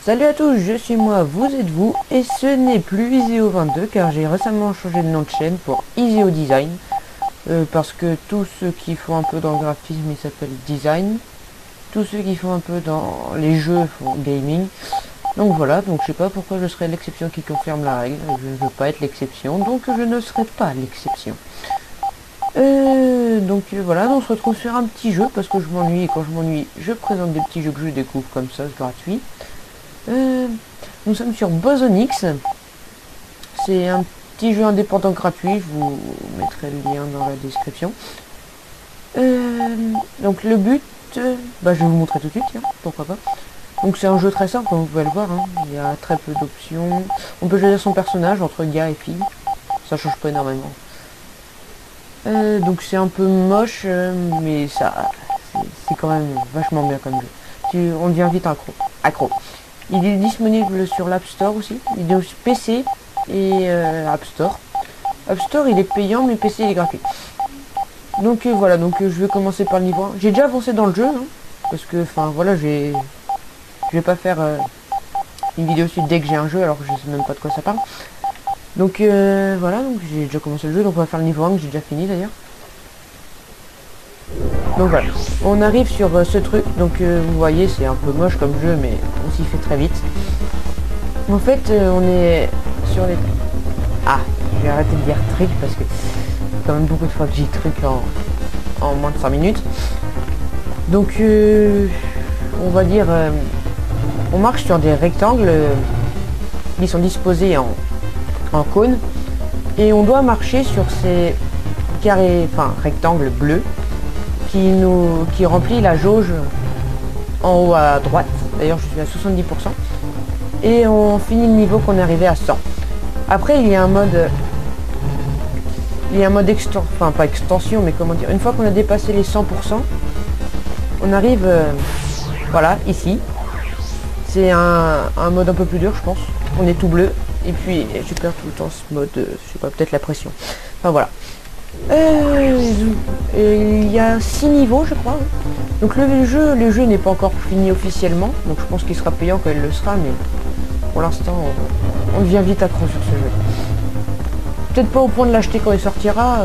Salut à tous, je suis moi, vous êtes vous, et ce n'est plus Iseo22 car j'ai récemment changé de nom de chaîne pour Iseo Design. Parce que tous ceux qui font un peu dans le graphisme, ils s'appellent Design. Tous ceux qui font un peu dans les jeux font Gaming. Donc voilà, donc je sais pas pourquoi je serais l'exception qui confirme la règle. Je ne veux pas être l'exception, donc je ne serai pas l'exception. Voilà, on se retrouve sur un petit jeu parce que je m'ennuie et quand je m'ennuie, je présente des petits jeux que je découvre comme ça, c'est gratuit. Nous sommes sur Bosonix. C'est un petit jeu indépendant gratuit, je vous mettrai le lien dans la description. Donc le but, je vais vous montrer tout de suite, tiens, pourquoi pas. Donc c'est un jeu très simple, comme vous pouvez le voir, hein. Il y a très peu d'options. On peut choisir son personnage entre gars et fille, ça change pas énormément. Donc c'est un peu moche, mais ça, c'est quand même vachement bien comme jeu. On devient vite accro. Il est disponible sur l'App Store aussi. Il est aussi PC et App Store. App Store il est payant mais PC il est gratuit. Donc voilà, donc je vais commencer par le niveau 1. J'ai déjà avancé dans le jeu, hein, parce que enfin voilà, je vais pas faire une vidéo suite dès que j'ai un jeu alors que je sais même pas de quoi ça parle. Donc voilà, donc j'ai déjà commencé le jeu, donc on va faire le niveau 1 que j'ai déjà fini d'ailleurs. Donc voilà, on arrive sur ce truc, donc vous voyez c'est un peu moche comme jeu mais on s'y fait très vite. En fait on est sur les... Ah, je vais arrêter de dire truc parce que c'est quand même beaucoup de fois que j'ai truc en moins de 5 minutes. Donc on va dire on marche sur des rectangles qui sont disposés en cône et on doit marcher sur ces carrés, enfin rectangles bleus qui remplit la jauge en haut à droite. D'ailleurs je suis à 70% et on finit le niveau qu'on est arrivé à 100. Après il y a un mode enfin pas extension mais comment dire, une fois qu'on a dépassé les 100%, on arrive voilà ici. C'est un mode un peu plus dur je pense. On est tout bleu et puis je perds tout le temps ce mode, je sais pas, peut-être la pression. Enfin voilà. Il y a 6 niveaux je crois. Donc le jeu n'est pas encore fini officiellement, donc je pense qu'il sera payant quand il le sera, mais pour l'instant on devient vite accro sur ce jeu. Peut-être pas au point de l'acheter quand il sortira,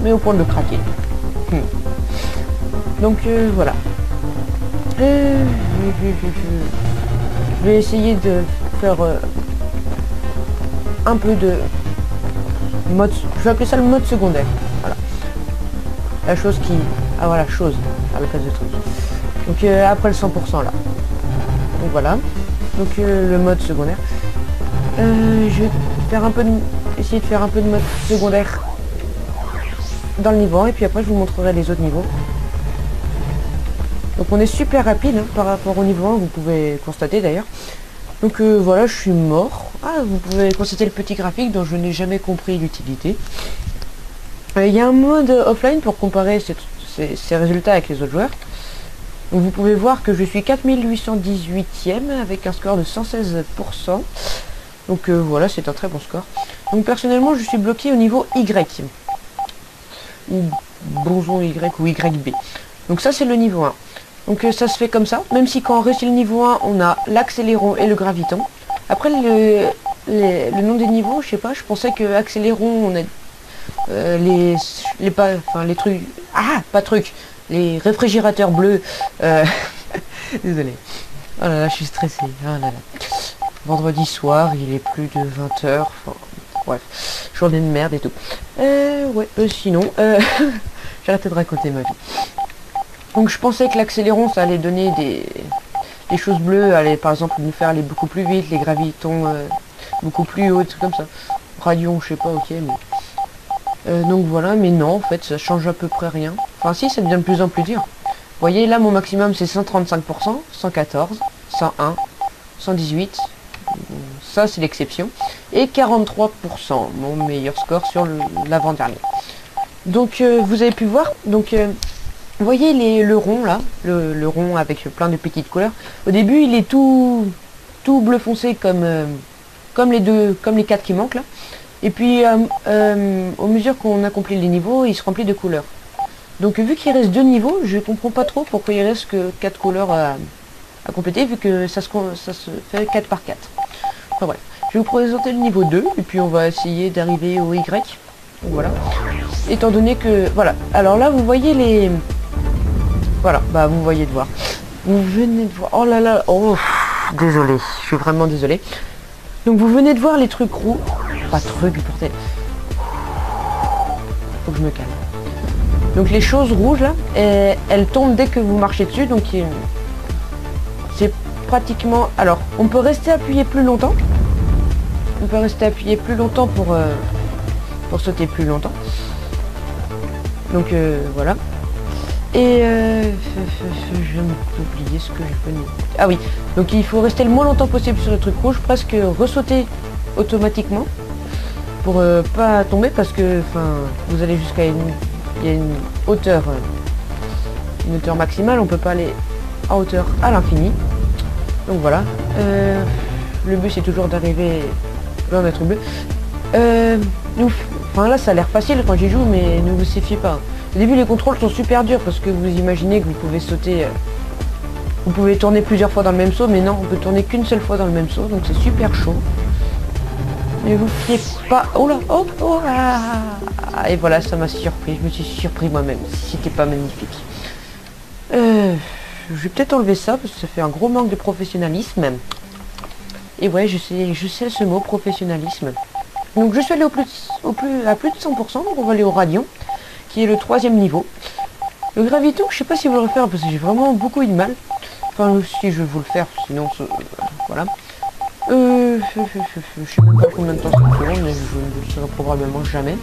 mais au point de le craquer. Donc voilà. Je vais essayer de faire un peu de mode, je vais appeler ça le mode secondaire. Voilà. La chose qui... Ah voilà, chose, à la place de truc. Donc après le 100% là. Donc voilà. Donc le mode secondaire. Je vais faire un peu de... essayer de faire un peu de mode secondaire dans le niveau 1 et puis après je vous montrerai les autres niveaux. Donc on est super rapide hein, par rapport au niveau 1, vous pouvez constater d'ailleurs. Donc voilà, je suis mort. Ah, vous pouvez constater le petit graphique dont je n'ai jamais compris l'utilité. Il y a un mode offline pour comparer ces résultats avec les autres joueurs. Donc vous pouvez voir que je suis 4818ème avec un score de 116%. Donc voilà, c'est un très bon score. Donc personnellement, je suis bloqué au niveau Y. Ou boson Y ou YB. Donc ça, c'est le niveau 1. Donc ça se fait comme ça, même si quand on réussit le niveau 1, on a l'accéléron et le graviton. Après le nom des niveaux, je sais pas, je pensais que accéléron, on a les trucs... Ah, pas trucs, les réfrigérateurs bleus. Désolé. Oh là là, je suis stressé. Oh là là. Vendredi soir, il est plus de 20h. Enfin, bref, journée de merde et tout. Sinon, j'ai arrêté de raconter ma vie. Donc je pensais que l'accéléron ça allait donner des choses bleues, allait par exemple nous faire aller beaucoup plus vite, les gravitons beaucoup plus haut, tout comme ça. Radion, je sais pas, ok, mais... donc voilà, mais non, en fait, ça change à peu près rien. Enfin si, ça devient de plus en plus dur. Vous voyez, là, mon maximum, c'est 135%, 114, 101, 118, ça, c'est l'exception, et 43%, mon meilleur score sur l'avant-dernier. Donc, vous avez pu voir, donc... vous voyez le rond là, le rond avec plein de petites couleurs. Au début il est tout bleu foncé comme les 4 qui manquent là. Et puis au mesure qu'on accomplit les niveaux, il se remplit de couleurs. Donc vu qu'il reste 2 niveaux, je comprends pas trop pourquoi il reste que 4 couleurs à compléter vu que ça se fait 4 par 4. Enfin voilà. Je vais vous présenter le niveau 2 et puis on va essayer d'arriver au Y. Donc, voilà. Étant donné que... Voilà. Alors là, vous voyez les... Voilà. Bah, vous voyez de voir. Vous venez de voir... Oh là là. Oh, désolé. Je suis vraiment désolé. Donc vous venez de voir les trucs roux. Pas trucs, bordel. Faut que je me calme. Donc les choses rouges là, elles tombent dès que vous marchez dessus. Donc c'est pratiquement... Alors, on peut rester appuyé plus longtemps. On peut rester appuyé plus longtemps pour sauter plus longtemps. Donc voilà. Et je vais oublier ce que je venais. Ah oui, donc il faut rester le moins longtemps possible sur le truc rouge, presque ressauter automatiquement pour pas tomber parce que vous allez jusqu'à il y a une hauteur maximale, on peut pas aller en hauteur à l'infini. Donc voilà. Le but c'est toujours d'arriver là en être bleu. Là ça a l'air facile quand j'y joue, mais ne vous fiez pas. Au début les contrôles sont super durs parce que vous imaginez que vous pouvez sauter, vous pouvez tourner plusieurs fois dans le même saut, mais non, on peut tourner qu'une seule fois dans le même saut, donc c'est super chaud. Ne vous fiez pas. Oh là, oh, oh ah, et voilà, ça m'a surpris, je me suis surpris moi-même, c'était pas magnifique. Je vais peut-être enlever ça parce que ça fait un gros manque de professionnalisme. Et ouais, je sais ce mot, professionnalisme. Donc je suis allé à plus de 100%, donc on va aller au Radion, qui est le 3e niveau. Le Graviton, je sais pas si vous le refaire parce que j'ai vraiment beaucoup eu de mal. Enfin, si je vais vous le faire, sinon, voilà. Je sais même pas combien de temps ça tourne, mais je ne le saurai probablement jamais.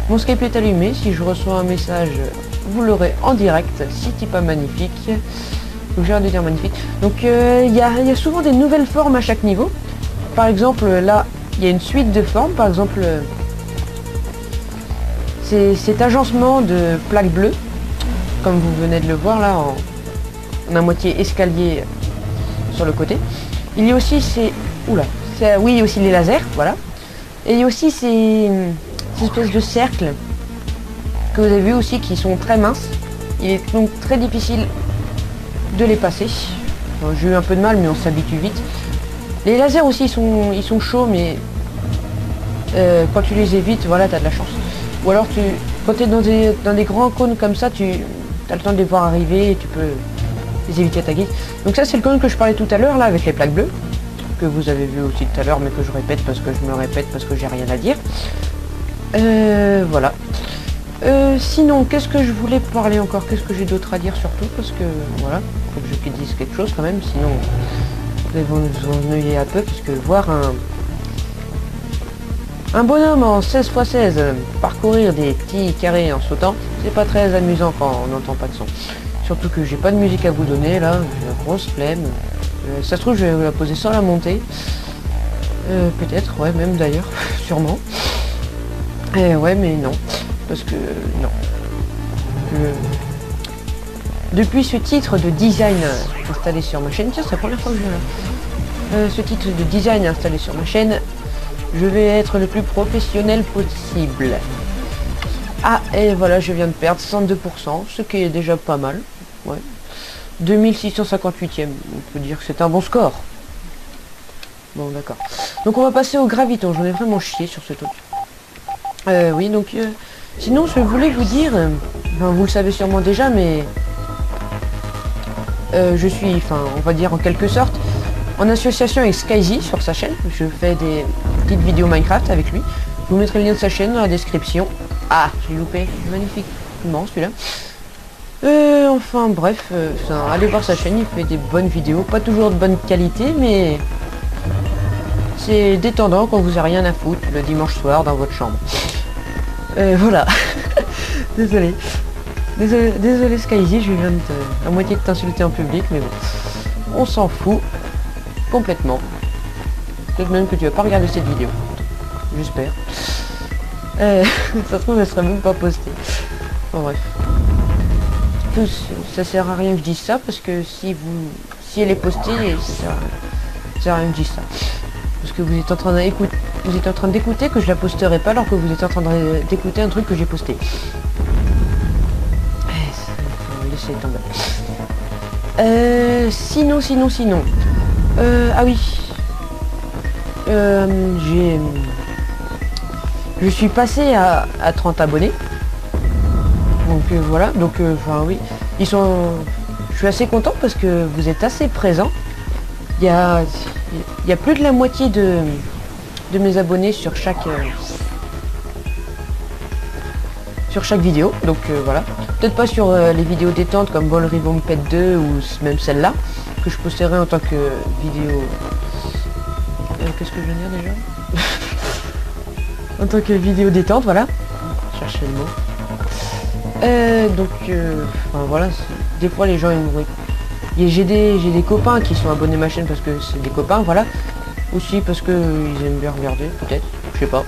Mon Skype est allumé, si je reçois un message, vous l'aurez en direct, si c'est pas magnifique. Donc j'ai rien de dire magnifique. Donc il y a souvent des nouvelles formes à chaque niveau. Par exemple, là, il y a une suite de formes, par exemple... cet agencement de plaques bleues, comme vous venez de le voir là, en à moitié escalier sur le côté. Il y a aussi ces... Oula, oui, il y a aussi les lasers, voilà. Et il y a aussi ces espèces de cercles que vous avez vu aussi qui sont très minces. Il est donc très difficile de les passer. J'ai eu un peu de mal, mais on s'habitue vite. Les lasers aussi, ils sont chauds, mais quand tu les évites, voilà, t'as de la chance. Ou alors quand tu es dans des grands cônes comme ça, tu as le temps de les voir arriver et tu peux les éviter à ta guise. Donc ça c'est le cône que je parlais tout à l'heure là avec les plaques bleues, que vous avez vu aussi tout à l'heure mais que je répète parce que je me répète parce que j'ai rien à dire. Voilà. Sinon, qu'est-ce que je voulais parler encore? Qu'est-ce que j'ai d'autre à dire surtout? Parce que voilà, faut que je dise quelque chose quand même, sinon vous allez vous ennuyer un peu, puisque voir un bonhomme en 16×16 parcourir des petits carrés en sautant, c'est pas très amusant quand on n'entend pas de son. Surtout que j'ai pas de musique à vous donner là, j'ai la grosse flemme. Ça se trouve je vais vous la poser sans la monter. Peut-être, ouais, même d'ailleurs, sûrement. Ouais, mais non. Parce que non. Depuis ce titre de design installé sur ma chaîne, tiens, c'est la première fois que je viens là. Ce titre de design installé sur ma chaîne, je vais être le plus professionnel possible. Ah, et voilà, je viens de perdre 102%, ce qui est déjà pas mal. Ouais. 2658e, on peut dire que c'est un bon score. Bon, d'accord. Donc on va passer au graviton, j'en ai vraiment chié sur ce truc. Oui, donc... sinon, je voulais vous dire... Enfin, vous le savez sûrement déjà, mais... je suis, enfin, on va dire en quelque sorte, en association avec Skyzy sur sa chaîne. Je fais des petites vidéos Minecraft avec lui. Je vous mettrai le lien de sa chaîne dans la description. Ah, j'ai loupé. Magnifiquement celui-là. Enfin bref, allez voir sa chaîne, il fait des bonnes vidéos. Pas toujours de bonne qualité, mais... c'est détendant quand vous avez rien à foutre le dimanche soir dans votre chambre. Voilà. Désolé. Désolé Skyzy, je viens à moitié de t'insulter en public, mais bon. On s'en fout. Complètement. Peut-être même que tu vas pas regarder cette vidéo. J'espère. Ça se trouve, elle sera même pas postée. Bon, bref. Ça sert à rien que je dise ça, parce que si elle est postée, ça sert à rien que je dise ça. Parce que vous êtes en train d'écouter, que je la posterai pas, alors que vous êtes en train d'écouter un truc que j'ai posté. Laissez tomber. Sinon. Ah oui. Je suis passé à 30 abonnés. Donc voilà. Donc enfin oui. Je suis assez content parce que vous êtes assez présents. Il y a plus de la moitié de mes abonnés sur chaque vidéo. Donc voilà. Peut-être pas sur les vidéos détente comme Ball Ribbon Pet 2 ou même celle-là que je posterai en tant que vidéo. Qu'est-ce que je viens de dire déjà? En tant que vidéo détente, voilà. Chercher le mot. Donc enfin, voilà. Des fois les gens ils me... J'ai des copains qui sont abonnés à ma chaîne parce que c'est des copains, voilà. Aussi parce que ils aiment bien regarder, peut-être. Je sais pas.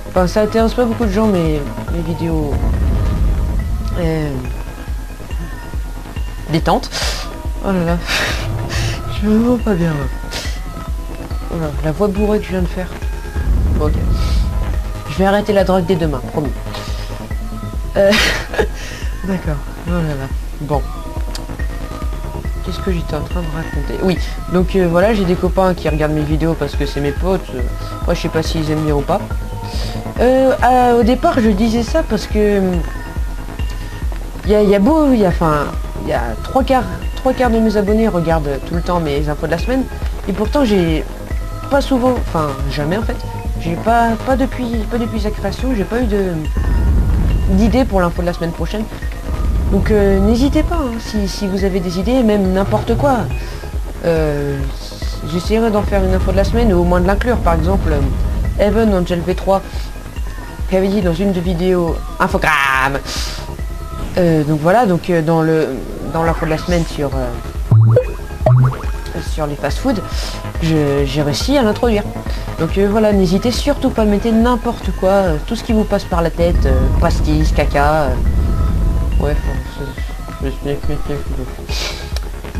Enfin, ça intéresse pas beaucoup de gens, mais mes vidéos détente. Oh là là. Je suis vraiment pas bien là. Voilà, la voix bourrée que je viens de faire. Bon, ok. Je vais arrêter la drogue dès demain, promis. D'accord. Oh là là. Bon. Qu'est-ce que j'étais en train de raconter? Oui, donc voilà, j'ai des copains qui regardent mes vidéos parce que c'est mes potes. Moi, je sais pas s'ils aiment bien ou pas. Au départ, je disais ça parce que il y a trois quarts de mes abonnés regardent tout le temps mes infos de la semaine, et pourtant j'ai pas souvent, enfin jamais en fait, j'ai pas depuis sa création, j'ai pas eu d'idée pour l'info de la semaine prochaine. Donc n'hésitez pas, hein, si vous avez des idées, même n'importe quoi. J'essaierai d'en faire une info de la semaine, ou au moins de l'inclure. Par exemple, Evan Angel V3 qui avait dit dans une de vidéos infogramme. Donc voilà, donc dans l'info de la semaine sur les fast-food, j'ai réussi à l'introduire. Donc voilà, n'hésitez surtout pas, mettez n'importe quoi, tout ce qui vous passe par la tête, pastis, caca. Ouais,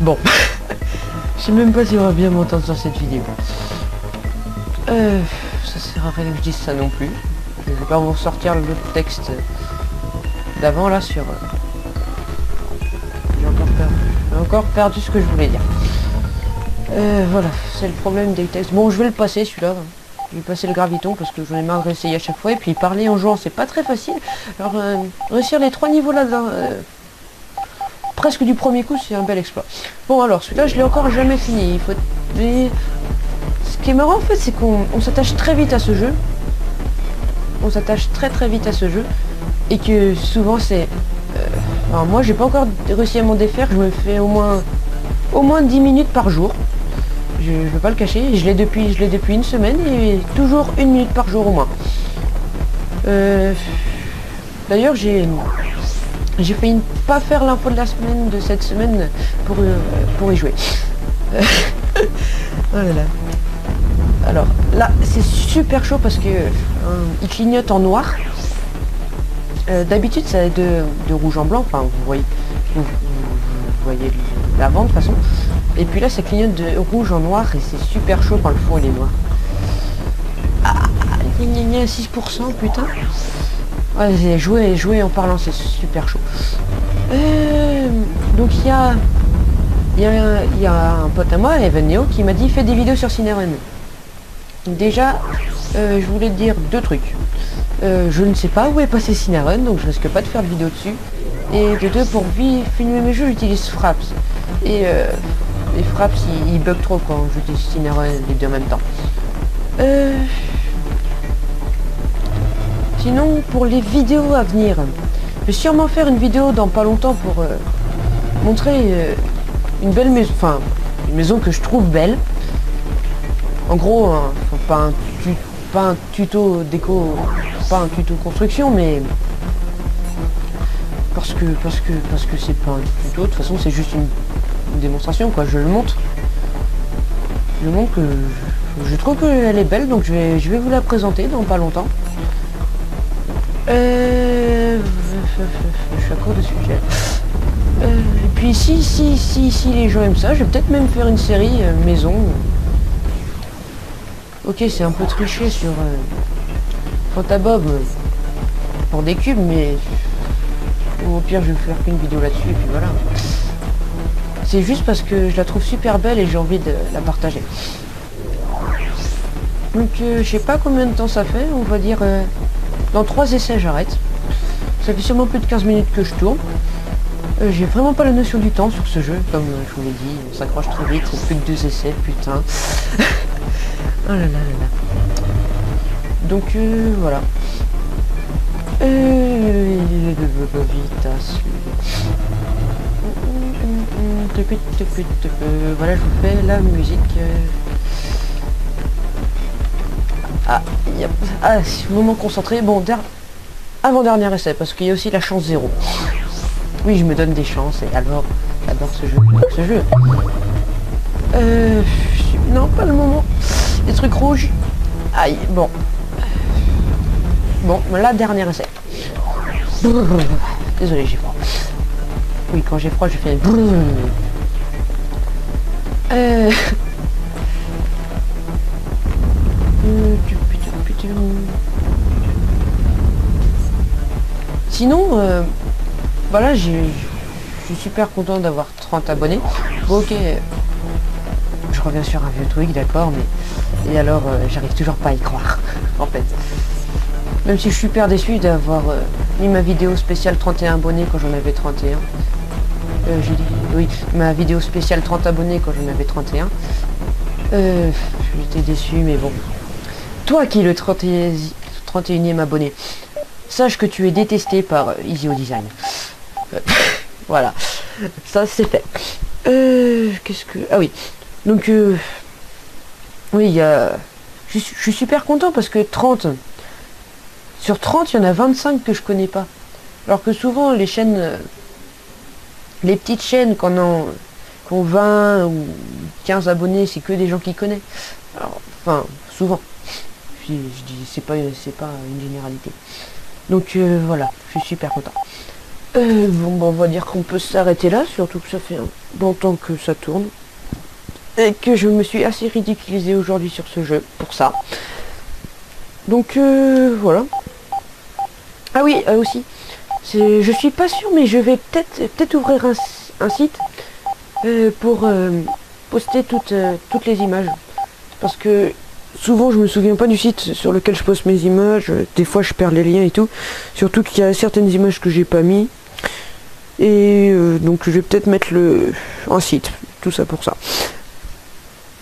bon, je sais même pas si on va bien m'entendre sur cette vidéo. Ça sert à rien que je dise ça non plus. Je vais pas vous ressortir le texte d'avant là sur... J'ai encore perdu ce que je voulais dire. Voilà, c'est le problème des textes. Bon, je vais le passer celui-là. Je vais passer le graviton parce que j'en ai marre de réessayer à chaque fois. Et puis parler en jouant, c'est pas très facile. Alors, réussir les 3 niveaux là-dedans, presque du premier coup, c'est un bel exploit. Bon, alors, celui-là, je l'ai encore jamais fini. Mais ce qui est marrant, en fait, c'est qu'on s'attache très vite à ce jeu. On s'attache très vite à ce jeu. Et que souvent, c'est... alors, moi, j'ai pas encore réussi à m'en défaire. Je me fais au moins 10 minutes par jour. Je ne veux pas le cacher, je l'ai depuis une semaine et toujours 1 minute par jour au moins. D'ailleurs, j'ai failli ne pas faire l'info de la semaine de cette semaine pour y jouer. Oh là là. Alors là, c'est super chaud parce que il clignote en noir. D'habitude, ça est de rouge en blanc. Enfin, vous voyez l'avant de toute façon. Et puis là, ça clignote de rouge en noir et c'est super chaud quand le fond il est noir. Ah, 6%, putain. Ouais, jouer en parlant, c'est super chaud. Donc il y a un pote à moi, Evan Neo, qui m'a dit fais des vidéos sur Cinerun. Déjà, je voulais te dire 2 trucs. Je ne sais pas où est passé Cinerun, donc je risque pas de faire de vidéo dessus. Et de 2, pour filmer mes jeux, j'utilise Fraps. Et les Fraps, ils bug trop quand j'utilise Cinerun les 2 en même temps. Sinon, pour les vidéos à venir, je vais sûrement faire une vidéo dans pas longtemps pour montrer une belle maison, enfin une maison que je trouve belle. En gros, pas un tuto déco, pas un tuto construction, mais parce que c'est pas un tuto. De toute façon, c'est juste une démonstration, quoi. Je le montre. Je montre que je trouve qu'elle est belle, donc je vais vous la présenter dans pas longtemps. Je suis à court de sujet. Et puis si les gens aiment ça, je vais peut-être même faire une série maison. Ok, c'est un peu triché sur Fantabob pour des cubes, mais au pire je vais faire qu'une vidéo là-dessus et puis voilà. C'est juste parce que je la trouve super belle et j'ai envie de la partager. Donc je sais pas combien de temps ça fait, on va dire dans 3 essais j'arrête. Ça fait sûrement plus de 15 minutes que je tourne. J'ai vraiment pas la notion du temps sur ce jeu, comme je vous l'ai dit, on s'accroche trop vite, c'est plus que 2 essais, putain. Oh là là là là. Donc voilà. Voilà, je vous fais la musique. Ah, yep. Ah, moment concentré. Bon, avant-dernier essai, parce qu'il y a aussi la chance 0. Oui, je me donne des chances, et alors, j'adore ce jeu. Non, pas le moment. Les trucs rouges. Aïe, bon. Bon, la dernière essai. Désolé, j'ai froid. Oui, quand j'ai froid, je fais... Sinon, voilà, je suis super content d'avoir 30 abonnés. Bon, ok, je reviens sur un vieux truc, d'accord, mais... Et alors, j'arrive toujours pas à y croire, en fait. Même si je suis super déçu d'avoir mis ma vidéo spéciale 31 abonnés quand j'en avais 31. J'ai dit, oui, ma vidéo spéciale 30 abonnés quand j'en avais 31. J'étais déçu, mais bon. Toi qui es le 31e abonné, sache que tu es détesté par Easy Design. Voilà, ça c'est fait. Qu'est-ce que... Ah oui, donc... oui, il y a... Je suis super content parce que 30... Sur 30, il y en a 25 que je connais pas. Alors que souvent, les chaînes... les petites chaînes qui ont 20 ou 15 abonnés, c'est que des gens qui connaissent. Alors, enfin, souvent. Je dis, c'est pas une généralité. Donc voilà, je suis super content. Bon, on va dire qu'on peut s'arrêter là, surtout que ça fait un bon temps que ça tourne. Et que je me suis assez ridiculisé aujourd'hui sur ce jeu, pour ça. Donc voilà. Ah oui, aussi, je suis pas sûr, mais je vais peut-être ouvrir un site pour poster toutes les images. Parce que souvent je me souviens pas du site sur lequel je poste mes images, des fois je perds les liens et tout. Surtout qu'il y a certaines images que j'ai pas mis. Et donc je vais peut-être mettre un site, tout ça pour ça.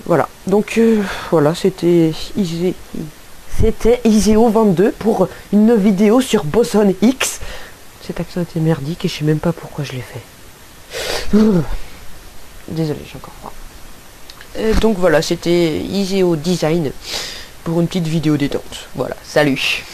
Voilà, donc voilà, c'était Iseo22 pour une vidéo sur Boson X. Cet accent était merdique et je sais même pas pourquoi je l'ai fait. Désolé, j'ai encore froid. Donc voilà, c'était Iseo Design pour une petite vidéo détente. Voilà, salut.